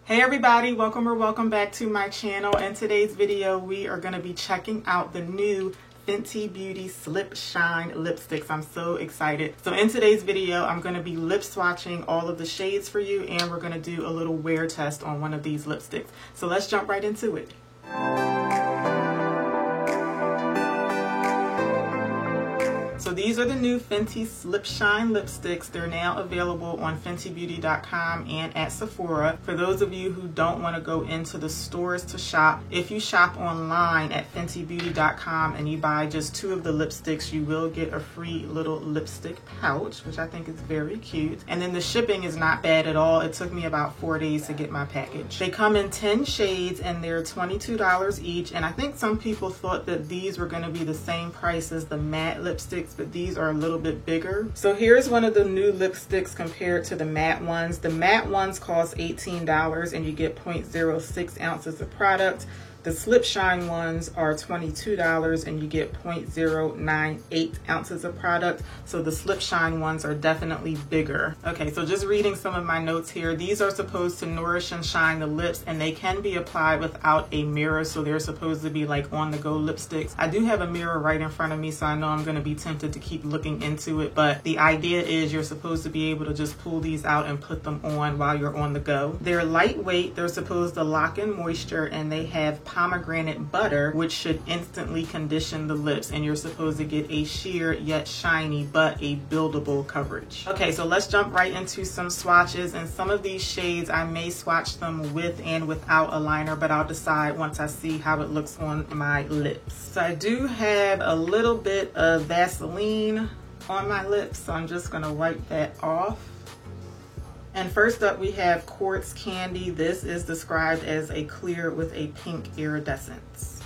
Hey everybody, welcome back to my channel. In today's video, we are going to be checking out the new Fenty Beauty Slip Shine lipsticks. I'm so excited. So in today's video, I'm going to be lip swatching all of the shades for you, and we're going to do a little wear test on one of these lipsticks. So let's jump right into it. So these are the new Fenty Slip Shine lipsticks. They're now available on fentybeauty.com and at Sephora. For those of you who don't want to go into the stores to shop, if you shop online at fentybeauty.com and you buy just 2 of the lipsticks, you will get a free little lipstick pouch, which I think is very cute. And then the shipping is not bad at all. It took me about 4 days to get my package. They come in 10 shades and they're $22 each. And I think some people thought that these were going to be the same price as the matte lipsticks, but these are a little bit bigger. So here's one of the new lipsticks compared to the matte ones. The matte ones cost $18 and you get 0.06 ounces of product. The Slip Shine ones are $22 and you get 0.098 ounces of product. So the Slip Shine ones are definitely bigger. Okay, so just reading some of my notes here. These are supposed to nourish and shine the lips, and they can be applied without a mirror. So they're supposed to be like on-the-go lipsticks. I do have a mirror right in front of me, so I know I'm going to be tempted to keep looking into it. But the idea is you're supposed to be able to just pull these out and put them on while you're on the go. They're lightweight. They're supposed to lock in moisture, and they have pomegranate butter, which should instantly condition the lips, and you're supposed to get a sheer yet shiny but a buildable coverage. Okay, so let's jump right into some swatches, and some of these shades I may swatch them with and without a liner, but I'll decide once I see how it looks on my lips. So I do have a little bit of Vaseline on my lips, so I'm just gonna wipe that off. And first up we have Quartz Candy. This is described as a clear with a pink iridescence.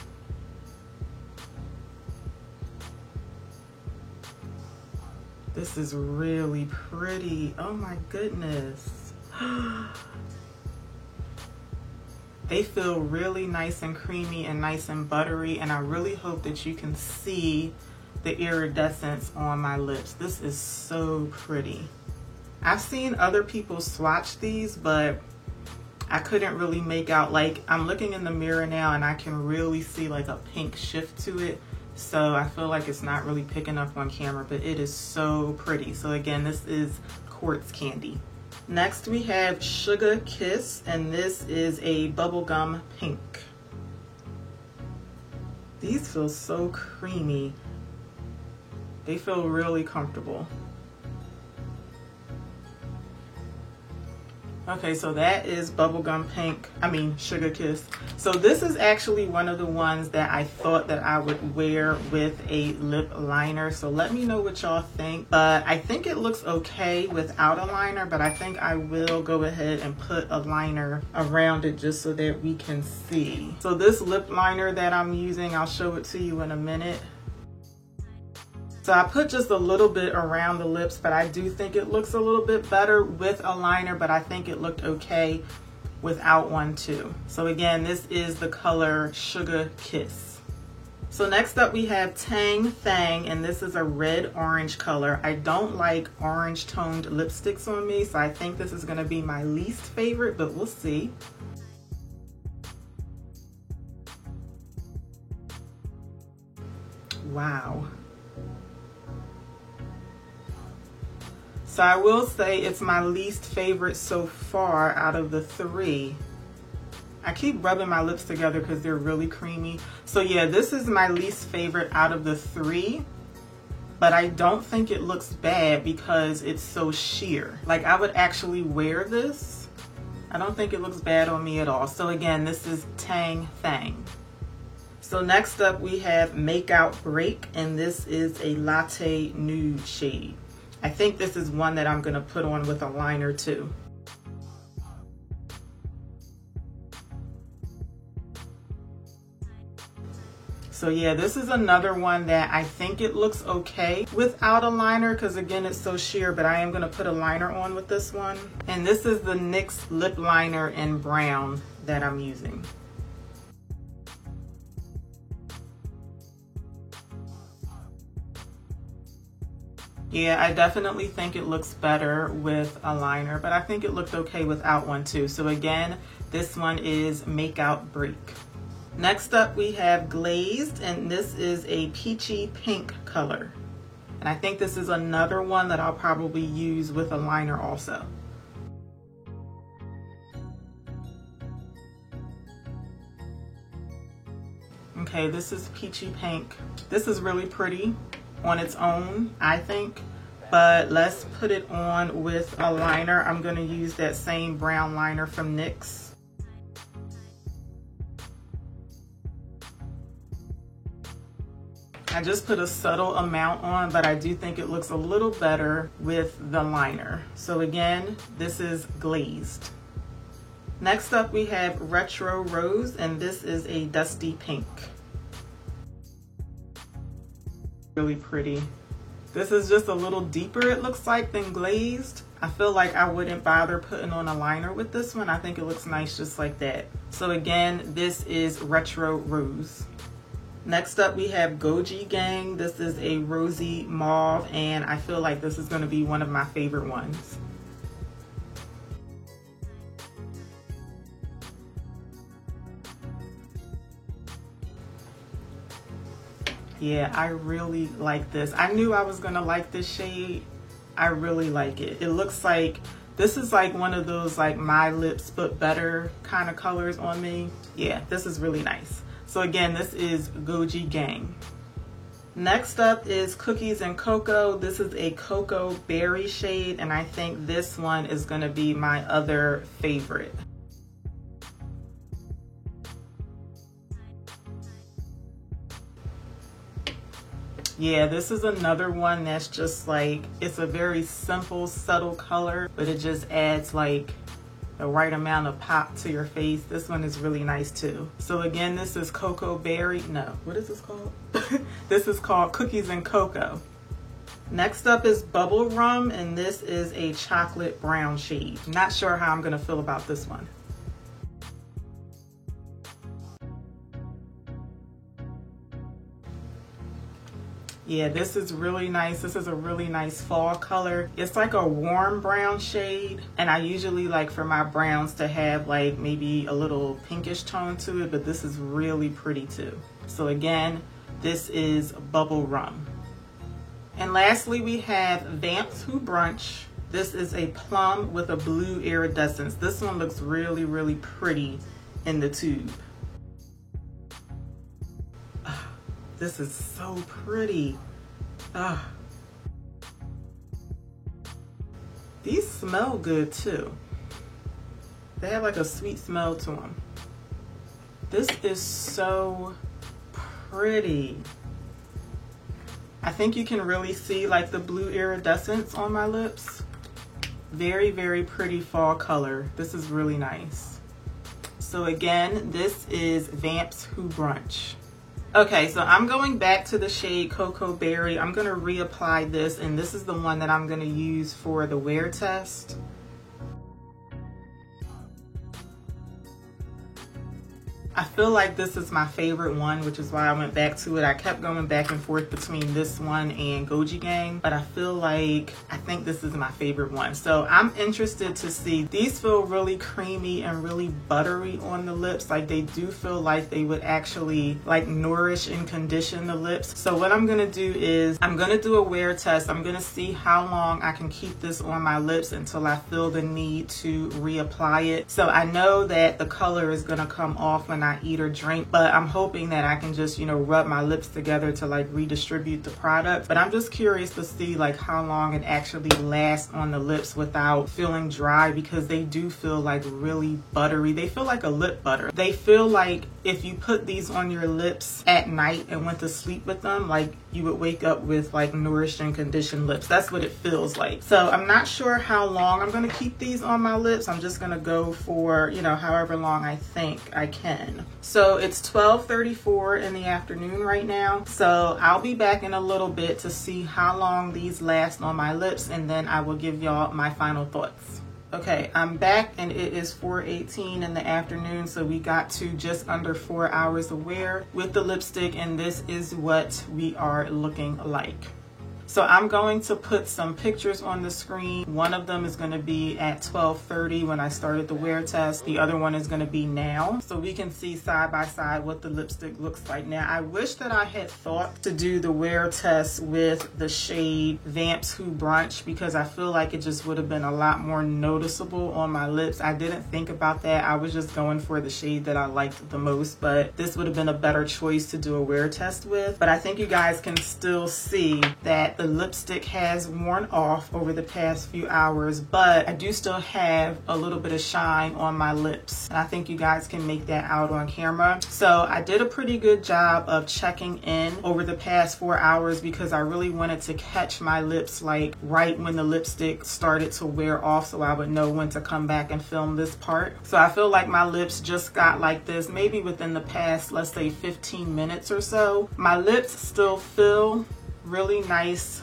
This is really pretty. Oh my goodness. They feel really nice and creamy and nice and buttery, and I really hope that you can see the iridescence on my lips. This is so pretty. I've seen other people swatch these, but I couldn't really make out, like, I'm looking in the mirror now and I can really see like a pink shift to it. So I feel like it's not really picking up on camera, but it is so pretty. So again, this is Quartz Candy. Next we have Sugar Kiss, and this is a bubblegum pink. These feel so creamy. They feel really comfortable. Okay, so that is bubblegum pink, Sugar Kiss. So this is actually one of the ones that I thought that I would wear with a lip liner. So let me know what y'all think. But I think it looks okay without a liner, but I think I will go ahead and put a liner around it just so that we can see. So this lip liner that I'm using, I'll show it to you in a minute. So I put just a little bit around the lips, but I do think it looks a little bit better with a liner, but I think it looked okay without one too. So again, this is the color Sugar Kiss. So next up we have Tang Thang, and this is a red orange color. I don't like orange toned lipsticks on me, so I think this is gonna be my least favorite, but we'll see. Wow. So I will say it's my least favorite so far out of the 3. I keep rubbing my lips together because they're really creamy. So yeah, this is my least favorite out of the 3, but I don't think it looks bad because it's so sheer. Like, I would actually wear this. I don't think it looks bad on me at all. So again, this is Tang Thang. So next up we have Makeout Break, and this is a latte nude shade. I think this is one that I'm gonna put on with a liner too. So yeah, this is another one that I think it looks okay without a liner because again, it's so sheer, but I am gonna put a liner on with this one. And this is the NYX lip liner in brown that I'm using. Yeah, I definitely think it looks better with a liner, but I think it looked okay without one too. So again, this one is Makeout Break. Next up we have Glazed, and this is a peachy pink color. And I think this is another one that I'll probably use with a liner also. Okay, this is peachy pink. This is really pretty on its own, I think, but let's put it on with a liner. I'm going to use that same brown liner from NYX. I just put a subtle amount on, but I do think it looks a little better with the liner. So again, this is Glazed. Next up we have Retro Rose, and this is a dusty pink. Really pretty. This is just a little deeper, it looks like, than Glazed. I feel like I wouldn't bother putting on a liner with this one. I think it looks nice just like that. So again, this is Retro Rose. Next up we have Goji Gang. This is a rosy mauve, and I feel like this is going to be one of my favorite ones. Yeah, I really like this. I knew I was gonna like this shade. I really like it. It looks like this is like one of those like my lips but better kind of colors on me. Yeah, this is really nice. So again, this is Goji Gang. Next up is Cookies and Cocoa. This is a cocoa berry shade, and I think this one is gonna be my other favorite. Yeah, this is another one that's just like, it's a very simple, subtle color, but it just adds like the right amount of pop to your face. This one is really nice too. So again, this is Cocoa Berry. No, what is this called? This is called Cookies and Cocoa. Next up is Bubblerum, and this is a chocolate brown shade. Not sure how I'm gonna feel about this one. Yeah, this is really nice. This is a really nice fall color. It's like a warm brown shade, and I usually like for my browns to have like maybe a little pinkish tone to it, but this is really pretty too. So again, this is Bubblerum. And lastly, we have Vamps Who Brunch. This is a plum with a blue iridescence. This one looks really, really pretty in the tube. This is so pretty. These smell good too. They have like a sweet smell to them. This is so pretty. I think you can really see like the blue iridescence on my lips. Very, very pretty fall color. This is really nice. So again, this is Vamps Who Brunch. Okay, so I'm going back to the shade Cocoa Berry. I'm going to reapply this, and this is the one that I'm going to use for the wear test. I feel like this is my favorite one, which is why I went back to it. I kept going back and forth between this one and Goji Gang, but I feel like I think this is my favorite one. So I'm interested to see. These feel really creamy and really buttery on the lips. Like they do feel like they would actually like nourish and condition the lips. So what I'm gonna do is I'm gonna do a wear test. I'm gonna see how long I can keep this on my lips until I feel the need to reapply it. So I know that the color is gonna come off when I eat or drink, but I'm hoping that I can just, you know, rub my lips together to like redistribute the product. But I'm just curious to see like how long it actually lasts on the lips without feeling dry, because they do feel like really buttery. They feel like a lip butter. They feel like if you put these on your lips at night and went to sleep with them, like you would wake up with like nourished and conditioned lips. That's what it feels like. So I'm not sure how long I'm going to keep these on my lips. I'm just going to go for, you know, however long I think I can. So it's 12:34 in the afternoon right now. So I'll be back in a little bit to see how long these last on my lips, and then I will give y'all my final thoughts. Okay, I'm back and it is 4:18 in the afternoon, so we got to just under 4 hours of wear with the lipstick, and this is what we are looking like. So I'm going to put some pictures on the screen. One of them is going to be at 12:30 when I started the wear test. The other one is going to be now, so we can see side by side what the lipstick looks like. Now, I wish that I had thought to do the wear test with the shade Vamps Who Brunch, because I feel like it just would have been a lot more noticeable on my lips. I didn't think about that. I was just going for the shade that I liked the most, but this would have been a better choice to do a wear test with. But I think you guys can still see that the lipstick has worn off over the past few hours, but I do still have a little bit of shine on my lips, and I think you guys can make that out on camera. So I did a pretty good job of checking in over the past 4 hours, because I really wanted to catch my lips like right when the lipstick started to wear off, so I would know when to come back and film this part. So I feel like my lips just got like this maybe within the past, let's say 15 minutes or so. My lips still feel really nice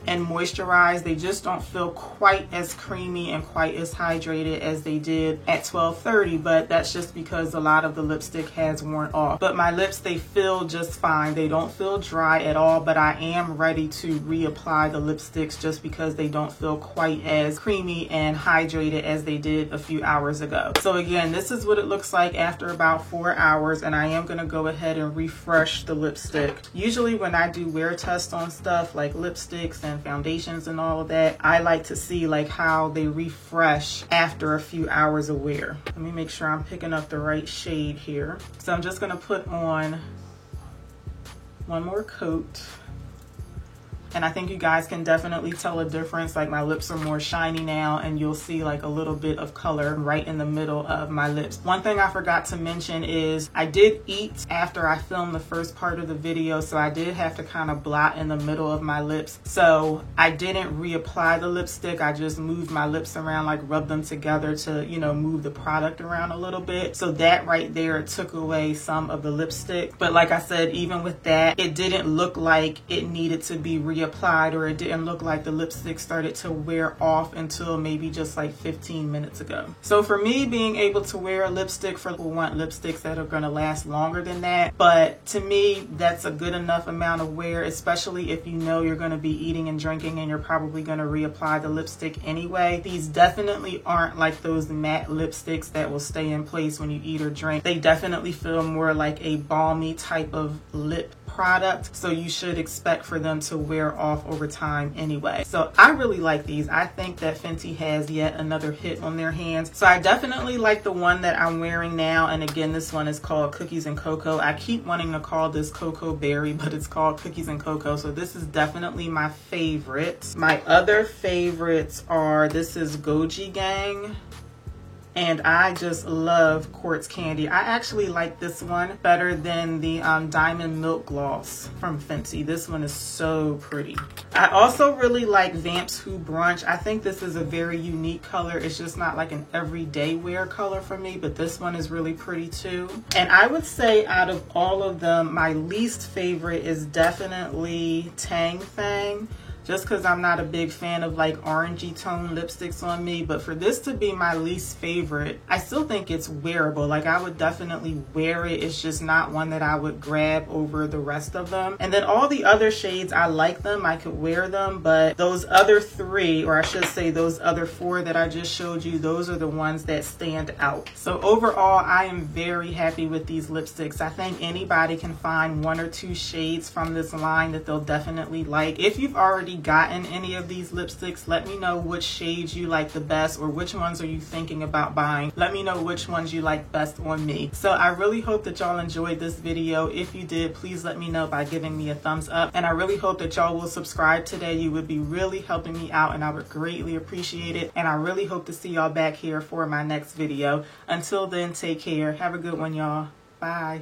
and moisturized. They just don't feel quite as creamy and quite as hydrated as they did at 12:30, but that's just because a lot of the lipstick has worn off. But my lips, they feel just fine. They don't feel dry at all, but I am ready to reapply the lipsticks just because they don't feel quite as creamy and hydrated as they did a few hours ago. So again, this is what it looks like after about 4 hours, and I am going to go ahead and refresh the lipstick. Usually when I do wear tests on stuff like lipsticks and foundations and all of that, I like to see like how they refresh after a few hours of wear. Let me make sure I'm picking up the right shade here. So I'm just going to put on one more coat. And I think you guys can definitely tell a difference. Like my lips are more shiny now, and you'll see like a little bit of color right in the middle of my lips. One thing I forgot to mention is I did eat after I filmed the first part of the video, so I did have to kind of blot in the middle of my lips. So I didn't reapply the lipstick. I just moved my lips around, like rubbed them together to, you know, move the product around a little bit. So that right there took away some of the lipstick. But like I said, even with that, it didn't look like it needed to be reapplied, or it didn't look like the lipstick started to wear off until maybe just like 15 minutes ago. So for me, being able to wear a lipstick, for people want lipsticks that are going to last longer than that, but to me that's a good enough amount of wear, especially if you know you're going to be eating and drinking and you're probably going to reapply the lipstick anyway. These definitely aren't like those matte lipsticks that will stay in place when you eat or drink. They definitely feel more like a balmy type of lip product, so you should expect for them to wear off over time anyway. So I really like these. I think that Fenty has yet another hit on their hands. So I definitely like the one that I'm wearing now, and again, this one is called Cookies and Cocoa. I keep wanting to call this Cocoa Berry, but it's called Cookies and Cocoa, so this is definitely my favorite. My other favorites are, this is Goji Gang, and I just love Quartz Candy. I actually like this one better than the Diamond Milk Gloss from Fenty. This one is so pretty. I also really like Vamps Who Brunch. I think this is a very unique color. It's just not like an everyday wear color for me, but this one is really pretty too. And I would say out of all of them, my least favorite is definitely Tang Thang, just because I'm not a big fan of like orangey tone lipsticks on me. But for this to be my least favorite, I still think it's wearable. Like I would definitely wear it. It's just not one that I would grab over the rest of them. And then all the other shades, I like them, I could wear them, but those other three, or I should say those other four that I just showed you, those are the ones that stand out. So overall, I am very happy with these lipsticks. I think anybody can find one or two shades from this line that they'll definitely like. If you've already gotten any of these lipsticks, let me know which shades you like the best, or which ones are you thinking about buying. Let me know which ones you like best on me. So I really hope that y'all enjoyed this video. If you did, please let me know by giving me a thumbs up, and I really hope that y'all will subscribe today. You would be really helping me out, and I would greatly appreciate it. And I really hope to see y'all back here for my next video. Until then, take care. Have a good one, y'all. Bye.